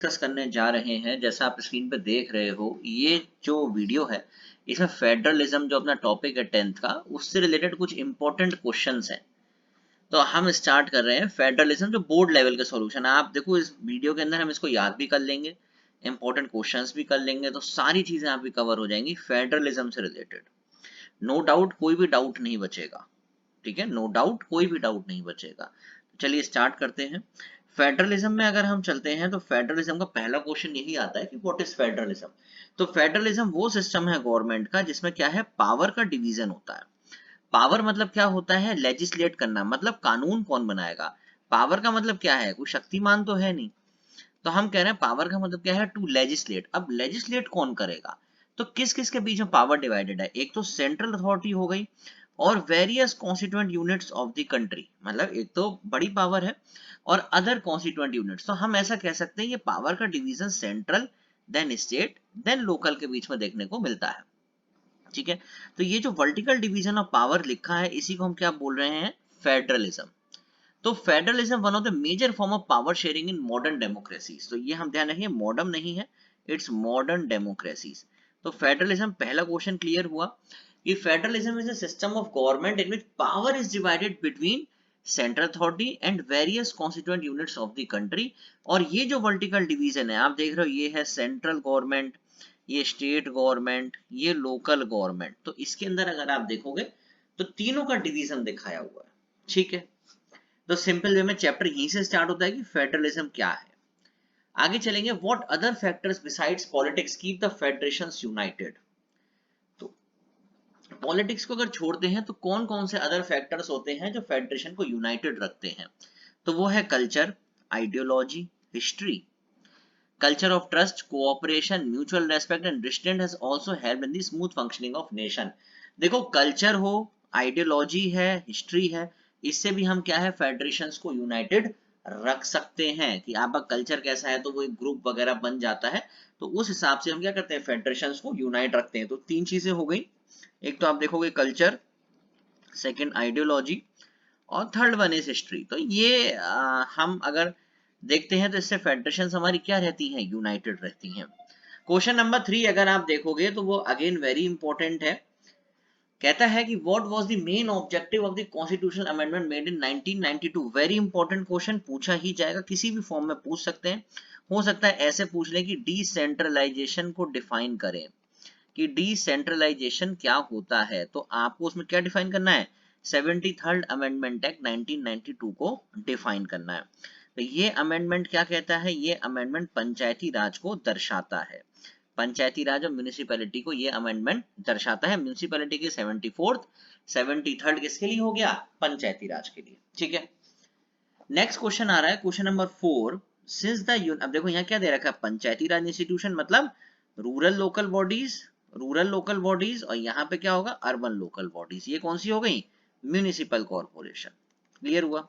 Discuss करने जा रहे हैं, जैसा आप स्क्रीन पे देख रहे हो, ये जो वीडियो है इसमें फेडरलिज्म जो अपना टॉपिक है 10th का, उससे रिलेटेड कुछ इंपॉर्टेंट क्वेश्चंस हैं। तो हम स्टार्ट कर रहे हैं फेडरलिज्म जो बोर्ड लेवल के सॉल्यूशन है। आप देखो इस वीडियो के अंदर हम इसको याद भी कर लेंगे, इंपॉर्टेंट क्वेश्चंस भी कर लेंगे, तो सारी चीजें आपकी कवर हो जाएंगी फेडरलिज्म से रिलेटेड। नो डाउट, कोई भी डाउट नहीं बचेगा। ठीक है, नो डाउट, कोई भी डाउट नहीं बचेगा। चलिए स्टार्ट करते हैं। फेडरलिज्म में अगर हम चलते हैं तो फेडरलिज्म का पहला क्वेश्चन यही आता है कि व्हाट इज फेडरलिज्म। तो फेडरलिज्म वो सिस्टम है गवर्नमेंट का जिसमें क्या है, पावर का डिवीजन होता है। पावर मतलब क्या होता है, लेजिस्लेट करना, मतलब कानून कौन बनाएगा। पावर का मतलब क्या है, कोई शक्तिमान तो है नहीं। तो हम कह रहे हैं पावर का मतलब क्या है, टू लेजिस्लेट। अब लेजिस्लेट कौन करेगा, तो किस किस के बीच में पावर डिवाइडेड है। एक तो सेंट्रल अथॉरिटी हो गई और various constituent units of the country, मतलब एक तो बड़ी पावर है और अदर कॉन्स्टिट्यूएंट यूनिट्स। तो हम ऐसा कह सकते हैं ये पावर का division central, then state, then local के बीच में देखने को मिलता है। ठीक है, तो ये जो वर्टिकल डिवीजन ऑफ पावर लिखा है इसी को हम क्या बोल रहे हैं, फेडरलिज्म। तो federalism one of the major form of power sharing in modern democracies. तो ये हम ध्यान रखेंगे, मॉडर्न नहीं है, इट्स मॉडर्न डेमोक्रेसीज। तो फेडरलिज्म पहला क्वेश्चन क्लियर हुआ कि federalism is a system of government in which power is divided between central authority and various constituent units of the country. और ये जो वर्टिकल डिवीजन है आप देख रहे हो, ये है सेंट्रल गवर्नमेंट, ये स्टेट गवर्नमेंट, ये लोकल गवर्नमेंट। तो इसके अंदर अगर आप देखोगे तो तीनों का डिवीजन दिखाया हुआ है। ठीक है, तो सिंपल वे में चैप्टर यहीं से स्टार्ट होता है कि फेडरलिज्म क्या है। आगे चलेंगे, what other factors besides politics keep the federations United. तो पॉलिटिक्स को अगर छोड़ते हैं तो कौन कौन से अदर फैक्टर्स होते हैं जो फेडरेशन को यूनाइटेड रखते हैं। तो वो है culture, ideology, history. Culture of trust, cooperation, mutual respect and restraint has also helped in the smooth functioning of nation. देखो कल्चर हो, आइडियोलॉजी है, हिस्ट्री है, इससे भी हम क्या है, फेडरेशंस को यूनाइटेड रख सकते हैं। कि आपका कल्चर कैसा है तो वो एक ग्रुप वगैरह बन जाता है, तो उस हिसाब से हम क्या करते हैं, फेडरेशंस को यूनाइट रखते हैं। तो तीन चीजें हो गई, एक तो आप देखोगे कल्चर, सेकंड आइडियोलॉजी और थर्ड वन इज हिस्ट्री। तो ये हम अगर देखते हैं तो इससे फेडरेशन हमारी क्या रहती हैं, यूनाइटेड रहती हैं। क्वेश्चन नंबर 3 अगर आप देखोगे तो वो अगेन वेरी इंपॉर्टेंट है। कहता है कि what was the main objective of the constitutional amendment made in 1992। Very important question, पूछा ही जाएगा, किसी भी फॉर्म में पूछ सकते हैं। हो सकता है ऐसे पूछ ले कि डिसेंट्रलाइजेशन को डिफाइन करें, कि डिसेंट्रलाइजेशन क्या होता है। तो आपको उसमें क्या डिफाइन करना है, 73rd अमेंडमेंट एक्ट 1992 को डिफाइन करना है। तो ये अमेंडमेंट क्या कहता है, ये अमेंडमेंट पंचायती राज को दर्शाता है। पंचायती राज और म्यूनिसिपैलिटी को ये अमेंडमेंट दर्शाता है। म्यूनिसिपैलिटी की 74th, 73rd किसके लिए हो गया, पंचायती राज के लिए। ठीक है, नेक्स्ट क्वेश्चन आ रहा है, क्वेश्चन नंबर 4। सिंस द अब देखो यहाँ क्या दे रखा है, पंचायती राज इंस्टीट्यूशन मतलब rural local bodies, rural local bodies, और यहाँ पे क्या होगा, अर्बन लोकल बॉडीज। ये कौन सी हो गई, म्यूनिसिपल कॉर्पोरेशन। क्लियर हुआ।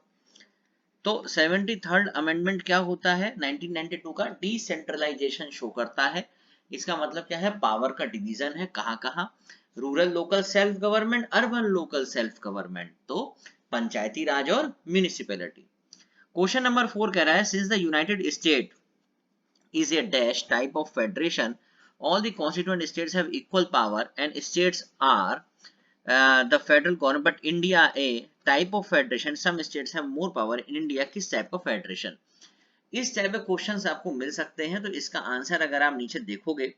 तो 73rd अमेंडमेंट क्या होता है, 1992 का डिसेंट्रलाइजेशन शो करता है। इसका मतलब क्या है, पावर का डिवीजन है, कहां कहां, rural local self government, urban local self government, तो पंचायती राज और म्यूनिसिपैलिटी। क्वेश्चन नंबर 4 कह रहा है, since the United state is a dash type of federation, all the constituent states have equal power and states are the federal government, but India a type of federation, some states have more power in India। किस type का federation, इस type के questions आपको मिल सकते हैं। तो इसका answer अगर आप नीचे देखोगे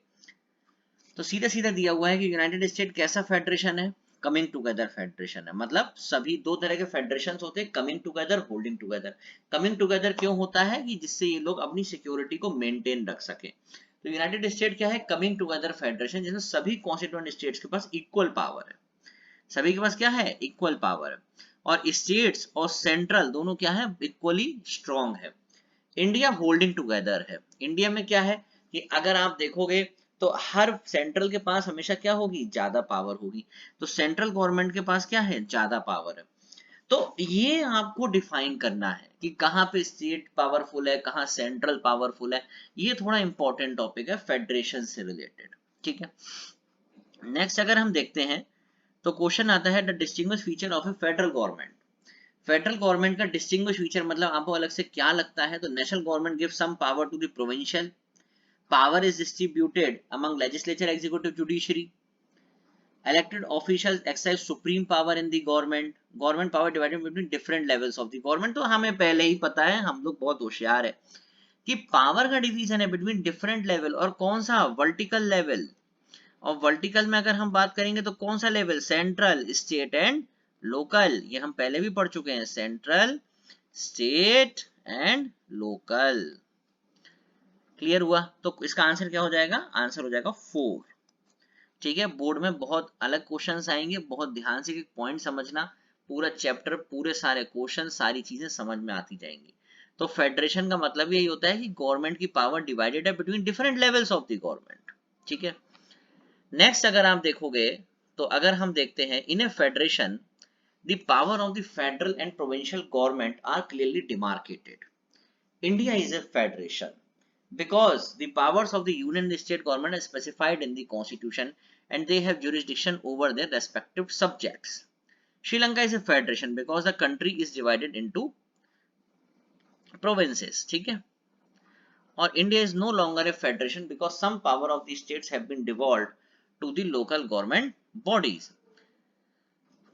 तो सीधा सीधा दिया हुआ है कि यूनाइटेड स्टेट कैसा फेडरेशन है, कमिंग टुगेदर फेडरेशन है। मतलब सभी दो तरह के फेडरेशन होते हैं, coming together, holding together. Coming together क्यों होता है, कि जिससे ये लोग अपनी सिक्योरिटी को मेंटेन रख सके। तो यूनाइटेड स्टेट क्या है, कमिंग टुगेदर फेडरेशन, जिसमें सभी कॉन्स्टिट्यूएंट स्टेट्स के पास इक्वल पावर है। सभी के पास क्या है, इक्वल पावर है। और स्टेट्स और सेंट्रल दोनों क्या है, इक्वली स्ट्रॉन्ग है। इंडिया होल्डिंग टुगेदर है। इंडिया में क्या है कि अगर आप देखोगे तो हर सेंट्रल के पास हमेशा क्या होगी, ज्यादा पावर होगी। तो सेंट्रल गवर्नमेंट के पास क्या है, ज्यादा पावर है। तो ये आपको डिफाइन करना है कि कहां पे स्टेट पावरफुल है, कहां सेंट्रल पावरफुल है। ये थोड़ा इंपॉर्टेंट टॉपिक है फेडरेशन से रिलेटेड। ठीक है, नेक्स्ट अगर हम देखते हैं तो क्वेश्चन आता है, the distinguish feature of a federal government. Federal government का डिस्टिंग्विश फीचर मतलब आपको अलग से क्या लगता है? तो national government give some power to the provincial, power is distributed among legislature, executive, judiciary, elected officials exercise supreme power in the government power divided between different levels of the government। तो हमें पहले ही पता है, हम लोग बहुत होशियार है कि पावर का डिवीजन है बिटवीन डिफरेंट लेवल, और कौन सा? Vertical level. और वर्टिकल में अगर हम बात करेंगे तो कौन सा level? Central, state and local. ये हम पहले भी पढ़ चुके हैं, central, state and local. Clear हुआ? तो इसका आंसर क्या हो जाएगा? आंसर हो जाएगा 4। ठीक है, बोर्ड में बहुत अलग क्वेश्चंस आएंगे, बहुत ध्यान से एक पॉइंट समझना, पूरा चैप्टर, पूरे सारे क्वेश्चन, सारी चीजें समझ में आती जाएंगी। तो फेडरेशन का मतलब यही होता है कि गवर्नमेंट की पावर डिवाइडेड है between different levels of the government. ठीक है, नेक्स्ट अगर आप देखोगे तो अगर हम देखते हैं in a federation the power of the federal and provincial government are clearly demarcated. India is a federation because the powers of the union and state government are specified in the constitution and they have jurisdiction over their respective subjects. Sri Lanka is a federation because the country is divided into provinces, ठीक है? और India is no longer a federation because some power of the states have been devolved to the local government bodies.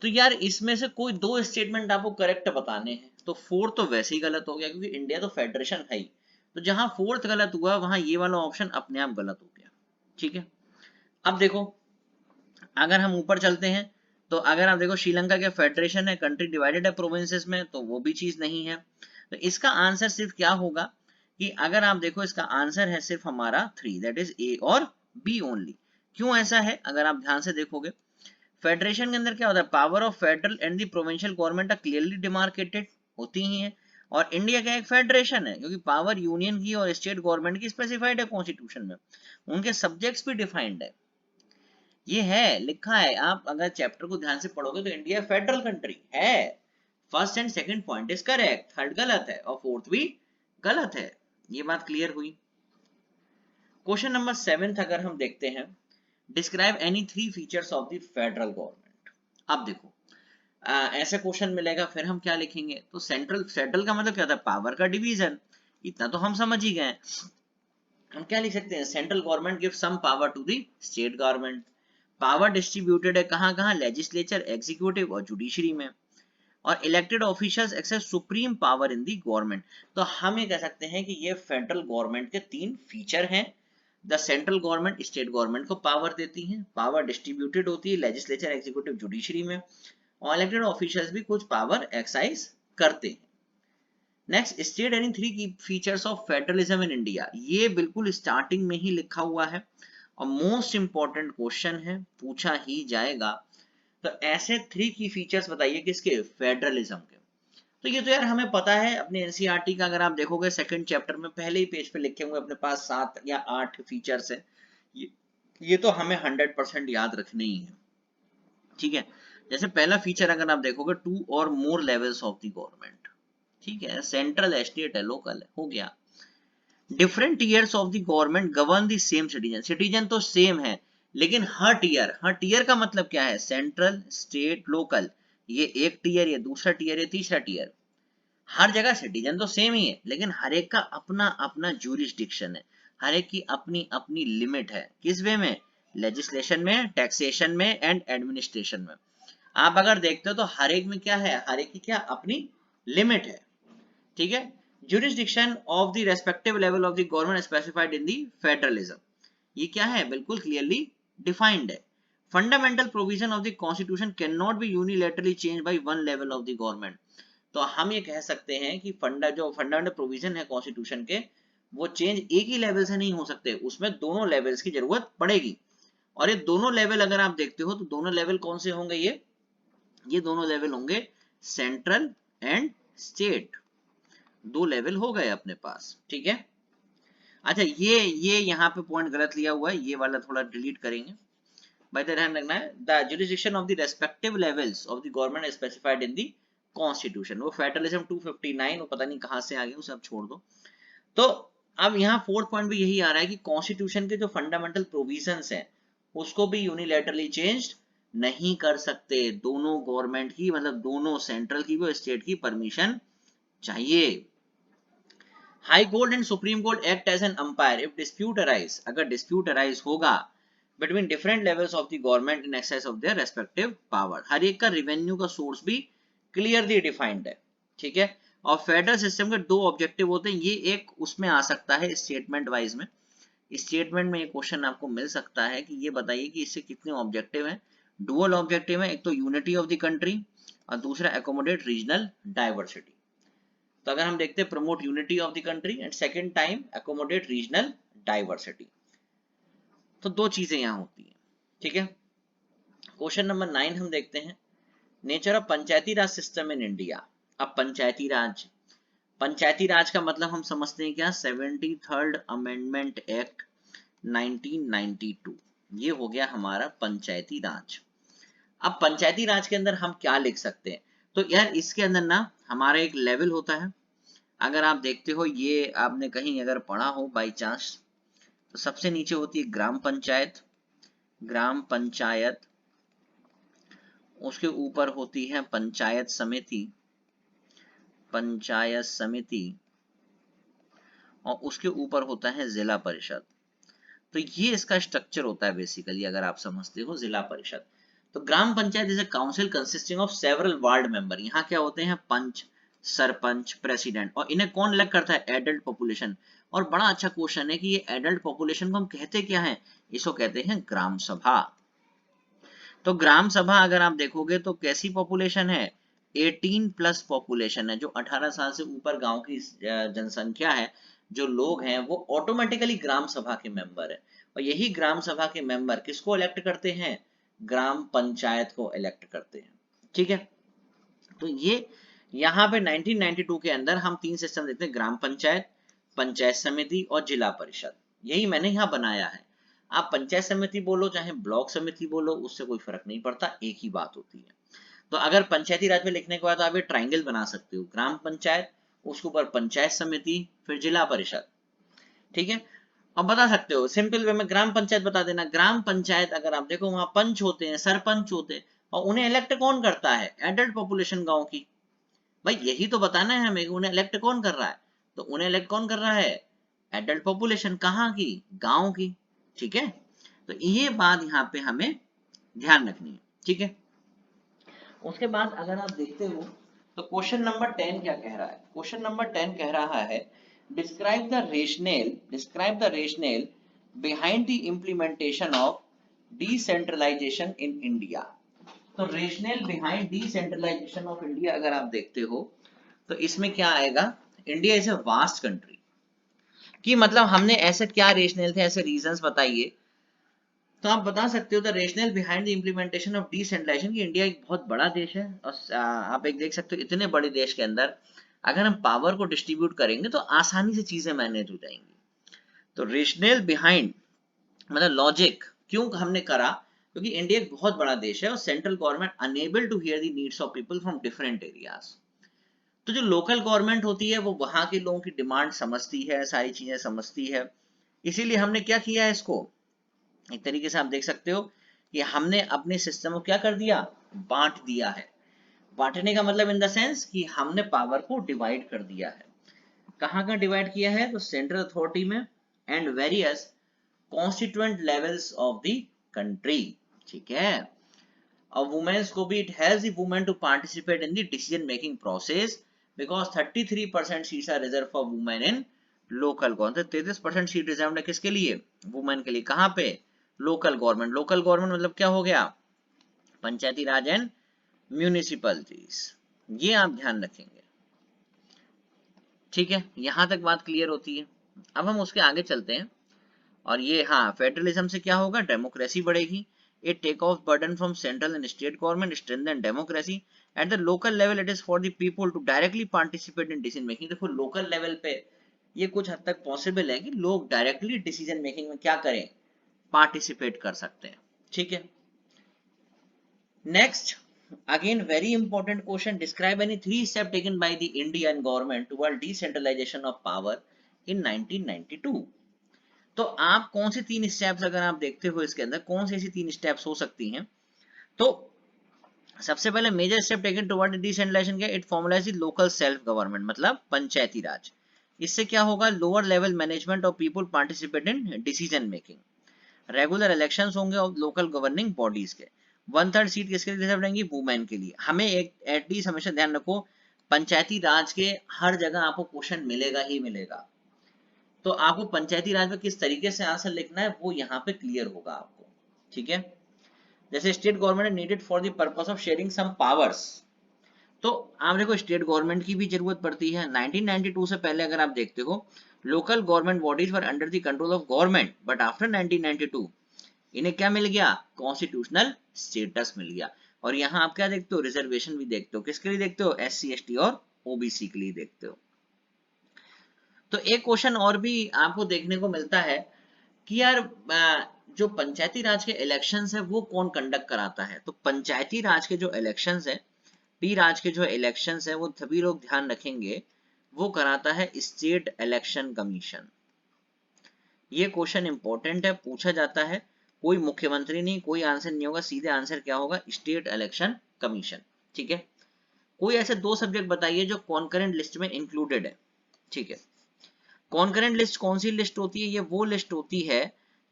तो यार इसमें से कोई दो statement आपको करेक्ट बताने हैं, तो फोर्थ तो वैसे ही गलत हो गया क्योंकि इंडिया तो फेडरेशन है ही। तो जहां फोर्थ गलत हुआ वहां ये वाला ऑप्शन अपने आप गलत हो गया। ठीक है, अब देखो अगर हम ऊपर चलते हैं तो अगर आप देखो श्रीलंका के फेडरेशन है, कंट्री डिवाइडेड है प्रोविंसेस में, तो वो भी चीज नहीं है। तो इसका आंसर सिर्फ क्या होगा कि अगर आप देखो इसका आंसर है सिर्फ हमारा 3, दैट इज ए और बी ओनली। क्यों ऐसा है? अगर आप ध्यान से देखोगे फेडरेशन के अंदर क्या होता है? Power of federal and the provincial government are clearly demarcated, होती ही है। और इंडिया का एक फेडरेशन है क्योंकि पावर यूनियन की और स्टेट गवर्नमेंट की स्पेसिफाइड है कॉन्स्टिट्यूशन में, उनके सब्जेक्ट्स भी डिफाइंड है, ये है लिखा है। आप अगर चैप्टर को ध्यान से पढ़ोगे तो इंडिया फेडरल कंट्री है। First and second point is correct, third गलत है और फोर्थ भी गलत है। ये बात क्लियर हुई? क्वेश्चन नंबर 7 अगर हम देखते हैं, describe any 3 features of the federal government. अब देखो ऐसा क्वेश्चन मिलेगा, फिर हम क्या लिखेंगे? तो सेंट्रल, फेडरल का मतलब क्या होता है? पावर का डिवीजन, इतना तो हम समझ ही गए। हम क्या लिख सकते हैं? Central government give some power to the state government, power distributed है कहां कहां? लेजिस्लेचर, एग्जीक्यूटिव और जुडिशरी में। और elected officials access supreme power in the government. तो हम ये कह सकते हैं कि ये फेडरल गवर्नमेंट के 3 फीचर हैं। The central government state government को पावर देती है, पावर डिस्ट्रीब्यूटेड होती है लेजिस्लेचर, एग्जीक्यूटिव, जुडिशरी में, और इलेक्टेड ऑफिशियल्स भी कुछ पावर एक्सरसाइज करते हैं। नेक्स्ट, स्टेट एनी 3 की features of federalism in India. ये बिल्कुल स्टार्टिंग में ही लिखा हुआ है और मोस्ट इंपॉर्टेंट क्वेश्चन है, पूछा ही जाएगा। तो ऐसे 3 की फीचर्स बताइए किसके? फेडरलिज्म के। तो ये तो यार हमें पता है, अपने एनसीईआरटी का अगर आप देखोगे सेकंड चैप्टर में पहले ही पेज पे लिखे हुए अपने पास 7 या 8 फीचर्स है। ये तो हमें 100% याद रखने ही है। ठीक है, जैसे पहला फीचर अगर आप देखोगे 2 और मोर लेवल्स ऑफ द गवर्नमेंट। ठीक है, सेंट्रल है, स्टेट है, लोकल है, हो गया। Different tears of the government govern the same citizen. Citizen तो सेम है लेकिन हर टीयर का मतलब क्या है? Central, state, local. ये एक टीयर, ये दूसरा टीयर, ये तीसरा टीयर। हर जगह सिटीजन तो सेम ही है लेकिन हर एक का अपना अपना ज्यूरिसडिक्शन है, हर एक की अपनी अपनी लिमिट है। किस वे में? लेजिस्लेशन में, टैक्सेशन में एंड एडमिनिस्ट्रेशन में। आप अगर देखते हो तो हर एक में क्या है? हर एक की क्या अपनी लिमिट है। ठीक है, jurisdiction of the respective level of the government specified in the federalism। ये क्या है? बिल्कुल क्लियरली डिफाइंड है। Fundamental provision of the constitution can not be unilaterally change by one level of the government. तो हम ये कह सकते हैं कि फंडामेंटल प्रोविजन है कॉन्स्टिट्यूशन के, वो चेंज एक ही लेवल से नहीं हो सकते, उसमें दोनों लेवल्स की जरूरत पड़ेगी। और ये दोनों लेवल अगर आप देखते हो तो दोनों लेवल कौन से होंगे? ये दोनों लेवल होंगे सेंट्रल एंड स्टेट। 2 लेवल हो गए अपने पास। ठीक है, अच्छा ये यहाँ पे पॉइंट गलत लिया हुआ है, ये वाला थोड़ा डिलीट करेंगे। बाय द ध्यान रखना है, the jurisdiction of the respective levels of the government is specified in the constitution. वो फेडरलिज्म 259 वो पता नहीं कहां से आ गया, उसे अब छोड़ दो। तो अब यहाँ फोर्थ पॉइंट भी यही आ रहा है कि कॉन्स्टिट्यूशन के जो फंडामेंटल प्रोविजंस हैं उसको भी यूनिलैटरली चेंज नहीं कर सकते, दोनों गवर्नमेंट की मतलब दोनों सेंट्रल की भी स्टेट की परमिशन चाहिए। High court and supreme court act as an umpire if dispute arise, अगर डिस्प्यूट अराइज होगा between different levels of the government in excess of their respective power, हर एक का रेवेन्यू का सोर्स भी क्लियरली डिफाइंड है, ठीक है। और फेडरल सिस्टम के दो ऑब्जेक्टिव होते हैं, ये एक उसमें आ सकता है स्टेटमेंट वाइज में, स्टेटमेंट में ये क्वेश्चन आपको मिल सकता है कि ये बताइए कि इससे कितने ऑब्जेक्टिव हैं। डुअल ऑब्जेक्टिव है, एक तो यूनिटी ऑफ द कंट्री और दूसरा एकोमोडेट रीजनल डाइवर्सिटी। तो अगर हम देखते हैं promote unity of the country and second time accommodate regional diversity, तो दो चीजें यहां होती हैं, ठीक है। क्वेश्चन नंबर 9 हम देखते हैं, nature of Panchayati Raj system in India. अब पंचायती राज का मतलब हम समझते हैं क्या, 73rd अमेंडमेंट एक्ट 1992, ये हो गया हमारा पंचायती राज। अब पंचायती राज के अंदर हम क्या लिख सकते हैं, तो यार इसके अंदर ना हमारा एक लेवल होता है, अगर आप देखते हो ये आपने कहीं अगर पढ़ा हो बाई चांस, तो सबसे नीचे होती है ग्राम पंचायत, ग्राम पंचायत, उसके ऊपर होती है पंचायत समिति, पंचायत समिति, और उसके ऊपर होता है जिला परिषद। तो ये इसका स्ट्रक्चर होता है बेसिकली, अगर आप समझते हो जिला परिषद। तो Gram Panchayat is a council consisting of several ward member, यहाँ क्या होते हैं पंच, सरपंच, प्रेसिडेंट, और इन्हें कौन इलेक्ट करता है, एडल्ट पॉपुलेशन। और बड़ा अच्छा क्वेश्चन है कि ये एडल्ट पॉपुलेशन को हम कहते क्या है, इसको कहते हैं ग्राम सभा। तो ग्राम सभा अगर आप देखोगे तो कैसी पॉपुलेशन है, 18+ पॉपुलेशन है, जो 18 साल से ऊपर गांव की जनसंख्या है, जो लोग हैं वो ऑटोमेटिकली ग्राम सभा के मेंबर है। और यही ग्राम सभा के मेंबर किसको इलेक्ट करते हैं, ग्राम पंचायत को इलेक्ट करते हैं, ठीक है। तो ये यहाँ पे 1992 के अंदर हम तीन सिस्टम देखते हैं, ग्राम पंचायत, पंचायत समिति और जिला परिषद, यही मैंने यहाँ बनाया है। आप पंचायत समिति बोलो चाहे ब्लॉक समिति बोलो, उससे कोई फर्क नहीं पड़ता, एक ही बात होती है। तो अगर पंचायती राज में लिखने के बाद आप ये ट्राइंगल बना सकते हो, ग्राम पंचायत, उसके ऊपर पंचायत समिति, फिर जिला परिषद, ठीक है। अब बता सकते हो सिंपल वे में, ग्राम पंचायत बता देना, ग्राम पंचायत अगर आप देखो वहां पंच होते हैं, सरपंच होते हैं, और उन्हें इलेक्ट कौन करता है, एडल्ट पॉपुलेशन गांव की। भाई यही तो बताना है हमें, उन्हें इलेक्ट कौन कर रहा है, तो उन्हें इलेक्ट कौन कर रहा है, एडल्ट पॉपुलेशन, कहाँ की, गांव की, ठीक है। तो ये बात यहाँ पे हमें ध्यान रखनी है, ठीक है। उसके बाद अगर आप देखते हो तो क्वेश्चन नंबर 10 क्या कह रहा है, क्वेश्चन नंबर 10 कह रहा है, describe the rationale behind the implementation of decentralisation in India. तो rational behind decentralisation of India अगर आप देखते हो तो इसमें क्या आएगा, India is a vast country, कि मतलब हमने ऐसे क्या रेशनल थे, ऐसे रीजंस बताइए। तो आप बता सकते हो the rational behind the implementation of decentralisation, कि इंडिया एक बहुत बड़ा देश है, और आप एक देख सकते हो इतने बड़े देश के अंदर अगर हम पावर को डिस्ट्रीब्यूट करेंगे तो आसानी से चीजें मैनेज हो जाएंगी। तो रेशनल बिहाइंड मतलब लॉजिक क्यों हमने करा, क्योंकि इंडिया एक बहुत बड़ा देश है और central government unable to hear the needs of people from different areas. तो जो लोकल गवर्नमेंट होती है वो वहां के लोगों की डिमांड समझती है, सारी चीजें समझती है, इसीलिए हमने क्या किया है, इसको एक तरीके से आप देख सकते हो कि हमने अपने सिस्टम को क्या कर दिया, बांट दिया है। बांटने का मतलब इन द सेंस कि हमने पावर को डिवाइड कर दिया है। कहाँ कहाँ डिवाइड किया है, तो सेंट्रल अथॉरिटी में and various constituent levels of the country, ठीक है। और वुमेन्स को भी, it helps the women to participate in the decision making process because 33% seats are reserve for women in local government. 33% seat reserve है किसके लिए, women के लिए, कहाँ पे, लोकल गवर्नमेंट। लोकल गवर्नमेंट मतलब क्या हो गया, पंचायती राज एंड म्यूनिसिपैलिटीज, ये आप ध्यान रखेंगे, ठीक है। यहां तक बात क्लियर होती है। अब हम उसके आगे चलते हैं, और ये हाँ फेडरलिज्म से क्या होगा, डेमोक्रेसी बढ़ेगी। It take off burden from central and state government, strengthen democracy at the local level, it is for the people to directly participate in decision making. देखो लोकल लेवल पे ये कुछ हद तक पॉसिबल है कि लोग डायरेक्टली डिसीजन मेकिंग में क्या करें, पार्टिसिपेट कर सकते हैं, ठीक है। Next again very important question, describe any 3 steps taken by the Indian government toward decentralization of power in 1992। तो आप कौन सी 3 स्टेप्स, अगर आप देखते हो इसके अंदर कौन सी ऐसी 3 स्टेप्स हो सकती हैं, तो सबसे पहले major step taken toward decentralisation क्या, it formalise the local self government, मतलब पंचायती राज। इससे क्या होगा, लोअर लेवल मैनेजमेंट और people participate in decision making. Regular elections होंगे और लोकल गवर्निंग बॉडीज के। 1/3 सीट किसके लिए रिजर्व रहेंगी, वुमेन के लिए। हमें एक एटलीस्ट हमेशा ध्यान रखो, पंचायती राज के हर जगह आपको क्वेश्चन मिलेगा ही मिलेगा, तो आपको पंचायती राज में किस तरीके से आंसर लिखना है वो यहाँ पे क्लियर होगा आपको, ठीक है। जैसे state government needed for the purpose of sharing some powers, तो आप देखो स्टेट गवर्नमेंट की भी जरूरत पड़ती है। 1992 से पहले अगर आप देखते हो, local government bodies were under the control of government, but after 1992 इन्हें क्या मिल गया, कॉन्स्टिट्यूशनल स्टेटस मिल गया। और यहाँ आप क्या देखते हो, रिजर्वेशन भी देखते हो। किसके लिए देखते हो, SC ST और OBC के लिए देखते हो। तो एक क्वेश्चन और भी आपको देखने को मिलता है कि यार जो पंचायती राज के इलेक्शंस है वो कौन कंडक्ट कराता है। तो पंचायती राज के जो इलेक्शंस है, पी राज के जो इलेक्शंस है, वो सभी लोग ध्यान रखेंगे, वो कराता है स्टेट इलेक्शन कमीशन। ये क्वेश्चन इंपॉर्टेंट है, पूछा जाता है। कोई मुख्यमंत्री नहीं, कोई आंसर नहीं होगा, सीधे आंसर क्या होगा, स्टेट इलेक्शन कमीशन, ठीक है। कोई ऐसे दो सब्जेक्ट बताइए जो कॉन्करेंट लिस्ट में इंक्लूडेड है, ठीक है। कॉन्करेंट लिस्ट कौन सी लिस्ट होती है, ये वो लिस्ट होती है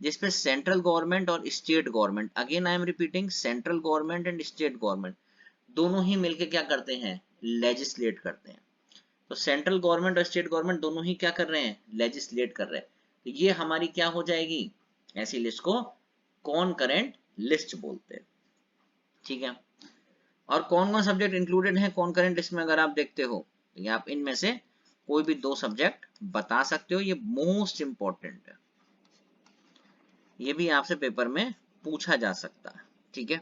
जिसपे सेंट्रल गवर्नमेंट और state government, again I am repeating, central government and state government दोनों ही मिलकर क्या करते हैं, लेजिस्लेट करते हैं। तो सेंट्रल गवर्नमेंट और स्टेट गवर्नमेंट दोनों ही क्या कर रहे हैं, लेजिस्लेट कर रहे हैं। तो ये हमारी क्या हो जाएगी, ऐसी लिस्ट को कॉन्करेंट लिस्ट बोलते हैं, ठीक है। और कौन कौन सब्जेक्ट इंक्लूडेड है कॉन्करेंट लिस्ट में, अगर आप देखते हो तो ये आप इनमें से कोई भी दो सब्जेक्ट बता सकते हो, ये मोस्ट इंपॉर्टेंट है, ये भी आपसे पेपर में पूछा जा सकता है, ठीक है।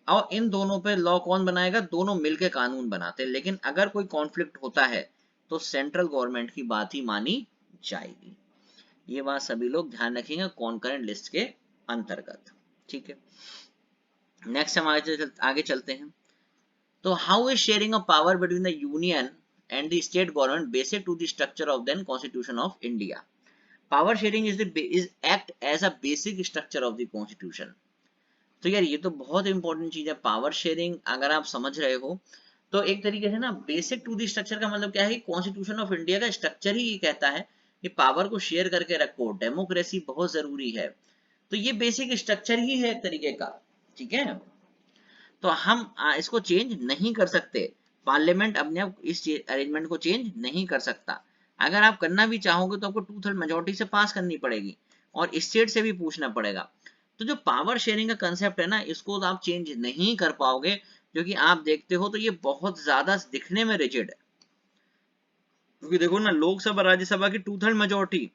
और इन दोनों पे लॉ कौन बनाएगा, दोनों मिलकर कानून बनाते हैं। लेकिन अगर कोई कॉन्फ्लिक्ट होता है तो सेंट्रल गवर्नमेंट की बात ही मानी जाएगी। ये बात सभी लोग ध्यान रखेंगे कॉन्करेंट लिस्ट के अंतर्गत, ठीक है। नेक्स्ट हम आगे चलते हैं। तो how is sharing of power between the union and the state government basic to the structure of the constitution of India. Power sharing is act as a basic structure of the constitution. तो यार ये तो बहुत important चीज है, power sharing अगर आप समझ रहे हो तो एक तरीके से ना बेसिक टू दी स्ट्रक्चर का मतलब क्या है, कॉन्स्टिट्यूशन ऑफ इंडिया का स्ट्रक्चर ही ये कहता है कि पावर को शेयर करके रखो, डेमोक्रेसी बहुत जरूरी है। तो ये बेसिक स्ट्रक्चर ही है एक तरीके का, ठीक है। तो हम इसको चेंज नहीं कर सकते, पार्लियामेंट अपने आप इस अरेंजमेंट को चेंज नहीं कर सकता। अगर आप करना भी चाहोगे तो आपको 2/3 मेजोरिटी से पास करनी पड़ेगी और स्टेट से भी पूछना पड़ेगा। तो जो पावर शेयरिंग का कंसेप्ट है ना, इसको तो आप चेंज नहीं कर पाओगे, क्योंकि आप देखते हो तो ये बहुत ज्यादा दिखने में रिजिड है। क्योंकि देखो ना, लोकसभा राज्यसभा की 2/3 मेजोरिटी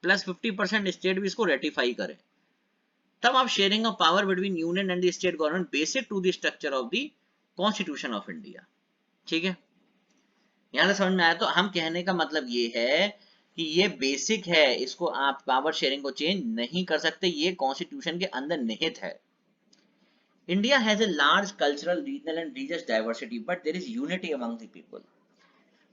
प्लस 50% स्टेट भी इसको रेटिफाई करे, तब आप sharing of power between union and the state government basic to the structure of the constitution of India, ठीक है। यहां तक समझ में आया। तो हम कहने का मतलब ये है कि ये बेसिक है, इसको आप पावर शेयरिंग को चेंज नहीं कर सकते, ये कॉन्स्टिट्यूशन के अंदर निहित है। India has a large cultural regional and religious diversity but there is unity among the people.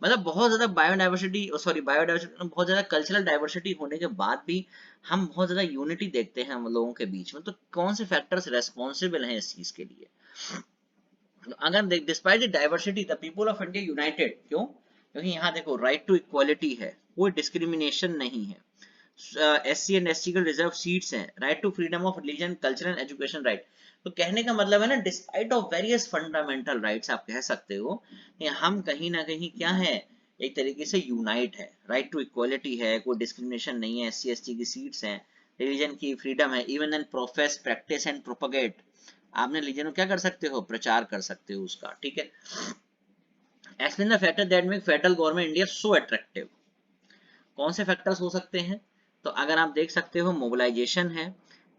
मतलब बहुत ज्यादा बायोडाइवर्सिटी बहुत ज्यादा कल्चरल डाइवर्सिटी होने के बाद भी हम बहुत ज्यादा यूनिटी देखते हैं हम लोगों के बीच में। तो कौन से फैक्टर्स रेस्पॉन्सिबल हैं इस चीज के लिए। अगर despite the diversity the people of India United, क्यों, क्योंकि यहाँ देखो राइट टू इक्वालिटी है, कोई डिस्क्रिमिनेशन नहीं है, SC एंड ST के रिजर्व सीट्स हैं, right to freedom of religion culture and education right. तो कहने का मतलब है ना, despite of various fundamental rights आप कह सकते हो, हम कहीं ना कहीं क्या है, एक तरीके से यूनाइट है, राइट टू इक्वालिटी है, कोई डिस्क्रिमिनेशन नहीं है, SC ST की सीट्स हैं, रिलीजन की फ्रीडम है, even and profess practice and propagate, आपने रिलीजन को क्या कर सकते हो, प्रचार कर सकते हो उसका, ठीक है। Explain the factor that make federal government India so attractive. कौन से फैक्टर्स हो सकते हैं, तो अगर आप देख सकते हो, मोबिलाइजेशन है,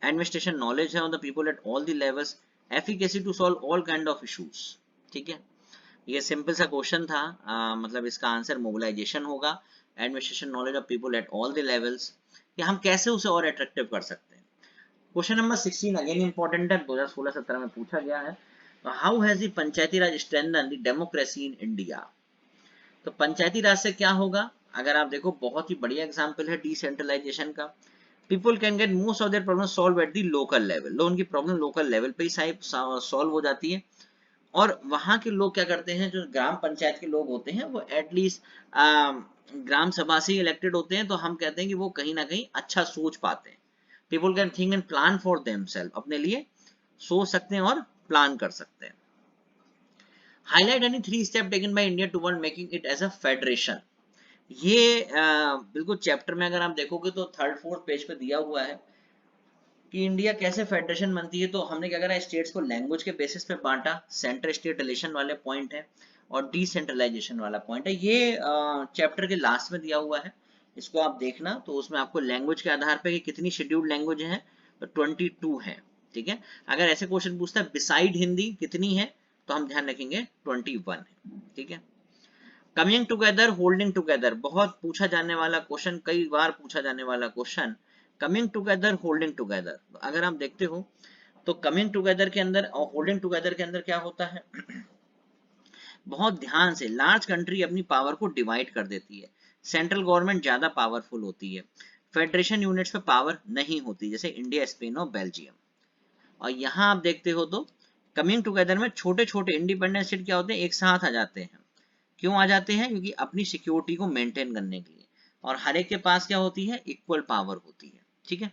एडमिनिस्ट्रेशन नॉलेज है on the people at all the levels, efficacy to solve all kind of issues, ठीक है। ये सिंपल सा क्वेश्चन था, मतलब इसका आंसर मोबिलाइजेशन होगा, administration knowledge of people at all the levels, कि हम कैसे उसे और अट्रैक्टिव कर सकते हैं। क्वेश्चन नंबर 16 अगेन इंपॉर्टेंट है, 2016-17 में पूछा गया है। How has the Panchayati Raj strengthen the democracy in India. तो पंचायती राज से क्या होगा, अगर आप देखो बहुत ही बढ़िया एग्जांपल है डिसेंट्रलाइजेशन का। People can get most of their problem solve eight the local level, लोग उनकी प्रॉब्लम लोकल लेवल पे ही सॉल्व हो जाती है। और वहां के लोग क्या करते हैं, जो ग्राम पंचायत के लोग होते हैं वो एटलीस्ट ग्राम सभा से इलेक्टेड होते हैं, तो हम कहते हैं कि वो कहीं ना कहीं अच्छा सोच पाते हैं। People can think and plan for themself, अपने लिए सोच सकते हैं और प्लान कर सकते हैं। Highlight any 3 step taken by India toward making it as a federation. ये बिल्कुल चैप्टर में अगर आप देखोगे तो थर्ड फोर्थ पेज पे दिया हुआ है कि इंडिया कैसे फेडरेशन बनती है। तो हमने क्या करा, स्टेट्स को लैंग्वेज के बेसिस पे बांटा, सेंटर स्टेट रिलेशन वाले पॉइंट है और डिसेंट्रलाइजेशन वाला पॉइंट है। ये चैप्टर के लास्ट में दिया हुआ है, इसको आप देखना। तो उसमें आपको लैंग्वेज के आधार पे कि कितनी शेड्यूल्ड लैंग्वेज है, तो 22 है। ठीक है, अगर ऐसे क्वेश्चन पूछता है बिसाइड हिंदी कितनी है, तो हम ध्यान रखेंगे 21 है। ठीक है, कमिंग टुगेदर, होल्डिंग टुगेदर, बहुत पूछा जाने वाला क्वेश्चन, कई बार पूछा जाने वाला question. Coming together, holding together, अगर आप देखते हो तो कमिंग टुगेदर के अंदर और होल्डिंग टुगेदर के अंदर क्या होता है, बहुत ध्यान से, लार्ज कंट्री अपनी पावर को डिवाइड कर देती है, सेंट्रल गवर्नमेंट ज्यादा पावरफुल होती है, फेडरेशन यूनिट्स पे पावर नहीं होती, जैसे इंडिया, स्पेन और बेल्जियम। और यहाँ आप देखते हो तो कमिंग टुगेदर में छोटे छोटे इंडिपेंडेंट स्टेट क्या होते हैं, एक साथ आ जाते हैं। क्यों आ जाते हैं, क्योंकि अपनी सिक्योरिटी को मेंटेन करने के लिए, और हर एक के पास क्या होती है, इक्वल पावर होती है। ठीक है,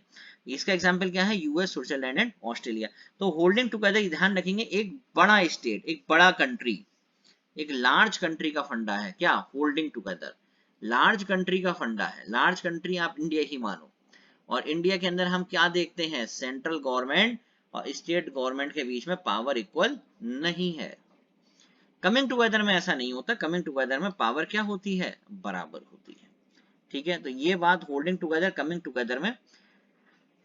इसका एग्जांपल क्या है, यूएस, स्विट्जरलैंड एंड ऑस्ट्रेलिया। तो होल्डिंग टुगेदर ध्यान रखेंगे, एक बड़ा स्टेट, एक बड़ा कंट्री, एक लार्ज कंट्री का फंडा है क्या, होल्डिंग टुगेदर। लार्ज कंट्री का फंडा है, लार्ज कंट्री आप इंडिया ही मानो। और इंडिया के अंदर हम क्या देखते हैं, सेंट्रल गवर्नमेंट और स्टेट गवर्नमेंट के बीच में पावर इक्वल नहीं है। कमिंग टुगेदर में ऐसा नहीं होता, कमिंग टुगेदर में पावर क्या होती है, बराबर होती है। ठीक है, तो ये बात होल्डिंग टुगेदर, कमिंग टुगेदर में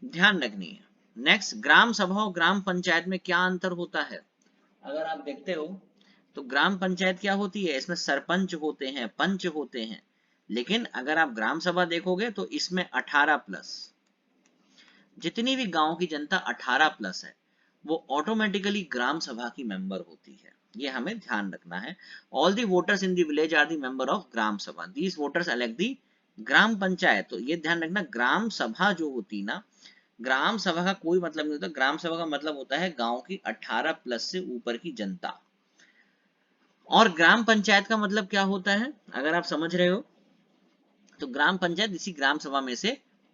ध्यान रखनी है। नेक्स्ट, ग्राम सभा और ग्राम पंचायत में क्या अंतर होता है। अगर आप देखते हो तो ग्राम पंचायत क्या होती है, इसमें सरपंच होते हैं, पंच होते हैं। लेकिन अगर आप ग्राम सभा देखोगे तो इसमें 18+, जितनी भी गांव की जनता 18+ है, वो ऑटोमेटिकली ग्राम सभा की मेंबर होती है। ये हमें ध्यान रखना है। All the voters in the village are the member of Gram Sabha, these voters elect the Gram Panchayat. तो ये ध्यान रखना, ग्राम सभा जो होती ना, ग्राम सभा का कोई मतलब नहीं होता, ग्राम सभा का मतलब होता है गांव की 18+ से ऊपर की जनता। और ग्राम पंचायत का मतलब क्या होता है, अगर आप समझ रहे हो तो ग्राम पंचायत इसी ग्राम सभा में से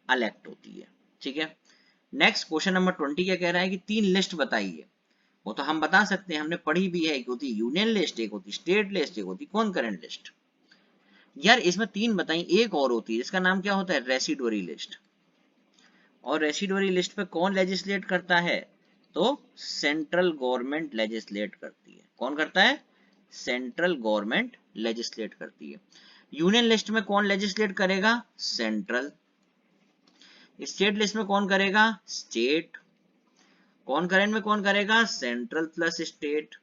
इलेक्ट होती है। ठीक है, नेक्स्ट क्वेश्चन नंबर 20 क्या कह रहा है कि 3 लिस्ट बताइए। वो तो हम बता सकते हैं, हमने पढ़ी भी है, एक होती यूनियन लिस्ट, एक होती स्टेट लिस्ट, एक होती कॉन्करेंट लिस्ट। यार इसमें 3 बताई, एक और होती है जिसका नाम क्या होता है, रेसिडुअरी लिस्ट। और रेसिडुअरी लिस्ट पे कौन लेजिस्लेट करता है, तो सेंट्रल गवर्नमेंट लेजिस्लेट करती है। कौन करता है, सेंट्रल गवर्नमेंट लेजिस्लेट करती है। यूनियन लिस्ट में कौन लेजिस्लेट करेगा, सेंट्रल। स्टेट लिस्ट में कौन करेगा, स्टेट। कॉन्करेंट में कौन करेगा, सेंट्रल प्लस स्टेट।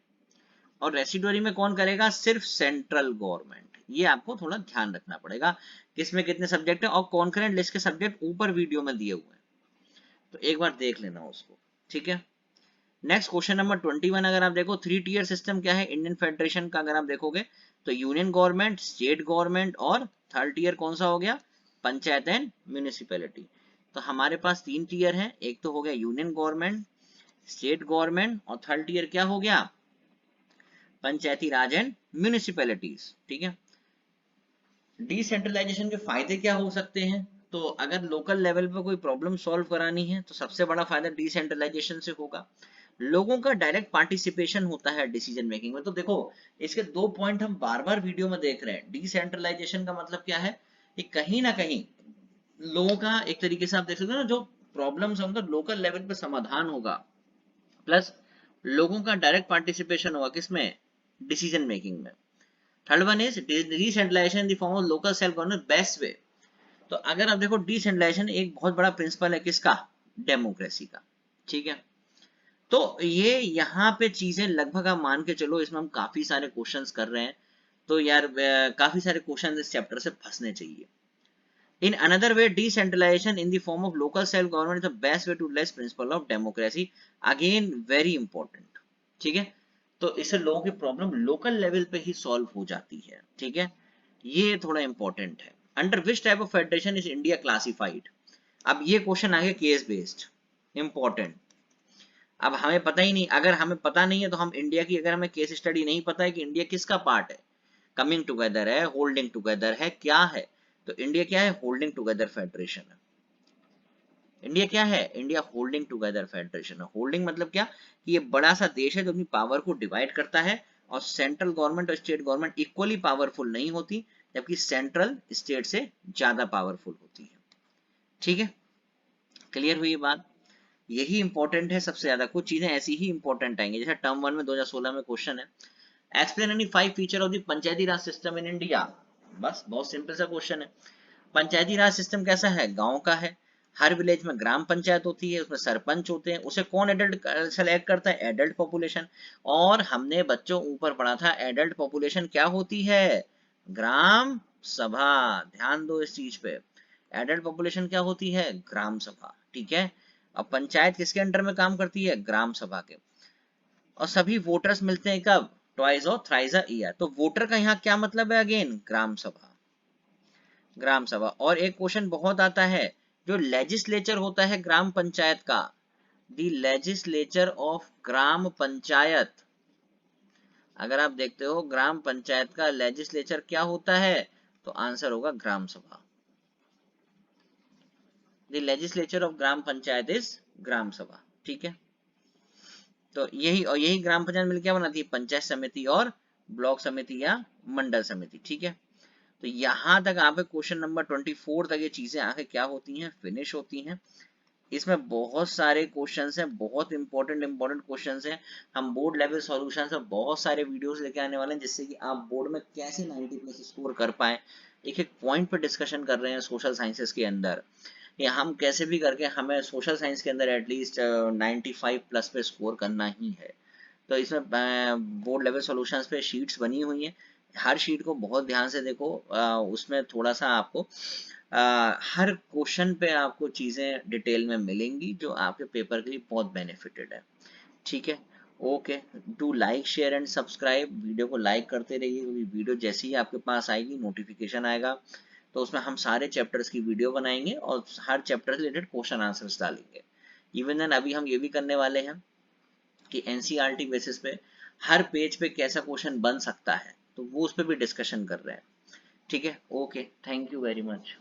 और रेसिडुअरी में कौन करेगा, सिर्फ सेंट्रल गवर्नमेंट। ये आपको थोड़ा ध्यान रखना पड़ेगा, किसमें कितने सब्जेक्ट है। और कॉन्करेंट लिस्ट के सब्जेक्ट ऊपर वीडियो में दिए हुए हैं, तो एक बार देख लेना उसको। ठीक है, नेक्स्ट क्वेश्चन नंबर 21, अगर आप देखो 3 टियर सिस्टम क्या है इंडियन फेडरेशन का, अगर आप देखोगे तो यूनियन गवर्नमेंट, स्टेट गवर्नमेंट और थर्ड टियर कौन सा हो गया, पंचायत एंड म्यूनिसिपैलिटी। तो हमारे पास 3 टियर है, एक तो हो गया यूनियन गवर्नमेंट, स्टेट गवर्नमेंट, और थर्ड टियर क्या हो गया, पंचायती राज एंड म्यूनिसिपैलिटीज। ठीक है, डिसेंट्रलाइजेशन के फायदे क्या हो सकते हैं, तो अगर लोकल लेवल पे कोई प्रॉब्लम सॉल्व करानी है तो सबसे बड़ा फायदा डिसेंट्रलाइजेशन से होगा। लोगों का डायरेक्ट पार्टिसिपेशन होता है डिसीजन मेकिंग में। तो देखो, इसके 2 पॉइंट हम बार बार वीडियो में देख रहे हैं। डिसेंट्रलाइजेशन का मतलब क्या है, कि कहीं ना कहीं लोगों का, एक तरीके से आप देख सकते हो ना, जो प्रॉब्लम्स है उनका लोकल लेवल पे समाधान होगा, प्लस लोगों का डायरेक्ट पार्टिसिपेशन होगा किसमें, डिसीजन मेकिंग में। Third one is decentralisation in the form of local self government best way. तो अगर आप देखो डिसेंट्रलाइजेशन एक बहुत बड़ा प्रिंसिपल है किसका, डेमोक्रेसी का। ठीक है, तो ये यहाँ पे चीजें लगभग आप मान के चलो, इसमें हम काफी सारे क्वेश्चंस कर रहे हैं, तो यार काफी सारे क्वेश्चंस इस चैप्टर से फंसने चाहिए। In another way decentralisation in the form of local self government is the best way to less principle of democracy, again very important. ठीक है, तो इससे लोगों की प्रॉब्लम लोकल लेवल पे ही सॉल्व हो जाती है। ठीक है, ये थोड़ा इंपॉर्टेंट है। Under which type of federation is India classified, अब ये क्वेश्चन आ गया केस बेस्ड, इंपॉर्टेंट। अब हमें पता ही नहीं, अगर हमें पता नहीं है तो हम इंडिया की, अगर हमें केस स्टडी नहीं पता है कि इंडिया किसका पार्ट है, कमिंग टुगेदर है, होल्डिंग टुगेदर है, क्या है, तो इंडिया क्या है, होल्डिंग टुगेदर फेडरेशन है। इंडिया क्या है, इंडिया होल्डिंग टुगेदर फेडरेशन है। होल्डिंग मतलब क्या, कि ये बड़ा सा देश है जो अपनी पावर को डिवाइड करता है, और सेंट्रल गवर्नमेंट और स्टेट गवर्नमेंट इक्वली पावरफुल नहीं होती, जबकि सेंट्रल स्टेट से ज्यादा पावरफुल होती है। ठीक है, क्लियर हुई ये बात। यही इंपॉर्टेंट है सबसे ज्यादा, कुछ चीजें ऐसी ही इंपॉर्टेंट आएंगी, जैसे टर्म 1 में 2016 में क्वेश्चन है, explain any 5 feature of the Panchayati Raj system in India. बस बहुत सिंपल सा क्वेश्चन है। पंचायती राज सिस्टम कैसा है, गांव का है, हर विलेज में ग्राम पंचायत होती है, उसमें सरपंच होते हैं, उसे कौन एडल्ट सेलेक्ट करता है, एडल्ट पॉपुलेशन। और हमने बच्चों ऊपर पढ़ा था एडल्ट पॉपुलेशन क्या होती है, ग्राम सभा। ध्यान दो इस चीज पे, एडल्ट पॉपुलेशन क्या होती है, ग्राम सभा। ठीक है, अब पंचायत किसके अंडर में काम करती है, ग्राम सभा के। और सभी वोटर्स मिलते हैं कब, ट्वाइस और थ्राइस अ ईयर। तो वोटर का यहाँ क्या मतलब है, अगेन ग्राम सभा, ग्राम सभा। और एक क्वेश्चन बहुत आता है, जो लेजिस्लेचर होता है ग्राम पंचायत का, the legislature of Gram panchayat. अगर आप देखते हो ग्राम पंचायत का लेजिस्लेचर क्या होता है, तो आंसर होगा Gram Sabha. The legislature of Gram Panchayat is Gram Sabha. ठीक है, तो यही, और यही ग्राम पंचायत मिलकर क्या बनाती है, पंचायत समिति और ब्लॉक समिति या मंडल समिति। ठीक है, तो यहां तक आपके क्वेश्चन नंबर 24 तक ये चीजें आके क्या होती हैं, फिनिश होती हैं। इसमें बहुत सारे क्वेश्चंस हैं, बहुत इंपॉर्टेंट इंपॉर्टेंट क्वेश्चंस हैं। हम बोर्ड लेवल सॉल्यूशंस में बहुत सारे वीडियोस लेके आने वाले हैं, जिससे कि आप बोर्ड में कैसे 90 प्लस स्कोर कर पाए। एक एक पॉइंट पर डिस्कशन कर रहे हैं सोशल साइंसेस के अंदर, या हम कैसे भी करके हमें सोशल साइंस के अंदर एटलीस्ट 95 प्लस पे स्कोर करना ही है। तो इसमें बोर्ड लेवल सॉल्यूशंस पे शीट्स बनी हुई हैं, हर शीट को बहुत ध्यान से देखो। उसमें थोड़ा सा आपको हर क्वेश्चन पे आपको चीजें डिटेल में मिलेंगी, जो आपके पेपर के लिए बहुत बेनिफिटेड है। ठीक है, okay, do like share and subscribe, video को लाइक करते रहिए, क्योंकि वीडियो जैसे ही आपके पास आएगी नोटिफिकेशन आएगा, तो उसमें हम सारे चैप्टर्स की वीडियो बनाएंगे और हर चैप्टर से रिलेटेड क्वेश्चन आंसर्स डालेंगे। इवन देन अभी हम ये भी करने वाले हैं कि एनसीईआरटी बेसिस पे हर पेज पे कैसा क्वेश्चन बन सकता है, तो वो उस पर भी डिस्कशन कर रहे हैं। ठीक है, okay, thank you very much.